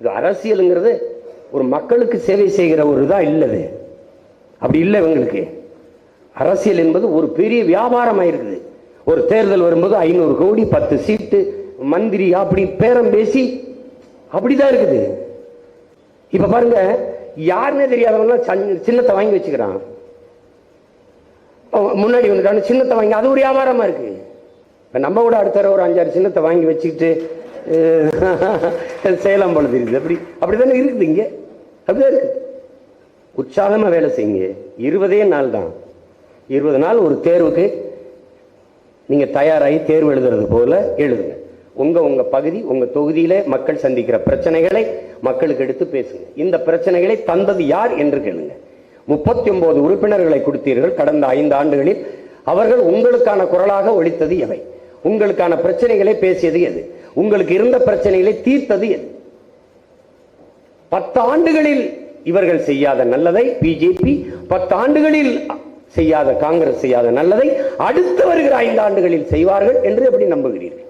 இது அரசியலுங்கிறது ஒரு மக்களுக்கு சேவை செய்கிற ஒரு இதா இல்லது. அப்படி இல்லை இவங்களுக்கு. அரசியல் என்பது ஒரு பெரிய வியாபாரமாக இருக்குது. ஒரு தேர்தல் வரும்போது 500 கோடி 10 சீட்டு மந்திரி அப்படி பேரம் பேசி அப்படிதான் இருக்குது. இப்ப பாருங்க, யாருன்னே தெரியாதவங்க சின்னத்தை வாங்கி வச்சுக்கிறான். முன்னாடி வந்துட்டான்னு சின்னத்தை வாங்கி, அது ஒரு வியாபாரமா இருக்கு. நம்ம கூட அடுத்த ஒரு 5-6 சின்னத்தை வாங்கி வச்சுக்கிட்டு சேலம் போல தெரியுது. அப்படித்தானே இருக்குது. இங்க அப்படிதான் இருக்கு. உற்சாகமா வேலை செய்யுங்க. 20 நாள் தான். 20 நாள் ஒரு தேர்வுக்கு நீங்க தயாராகி தேர்வு எழுதுறது போல எழுதுங்க. உங்க பகுதி, உங்க தொகுதியில மக்கள் சந்திக்கிற பிரச்சனைகளை மக்களுக்கு எடுத்து பேசுங்க. இந்த பிரச்சனைகளை தந்தது யார் என்று கேளுங்க. 39 உறுப்பினர்களை கொடுத்தீர்கள் கடந்த 5 ஆண்டுகளில். அவர்கள் உங்களுக்கான குரலாக ஒலித்தது எவை? உங்களுக்கான பிரச்சனைகளை பேசியது எது? உங்களுக்கு இருந்த பிரச்சனைகளை தீர்த்தது எது? 10 ஆண்டுகளில் இவர்கள் செய்யாத நல்லதை பிஜேபி, 10 ஆண்டுகளில் செய்யாத காங்கிரஸ் செய்யாத நல்லதை அடுத்து வருகிற 5 ஆண்டுகளில் செய்வார்கள் என்று எப்படி நம்புகிறீர்கள்?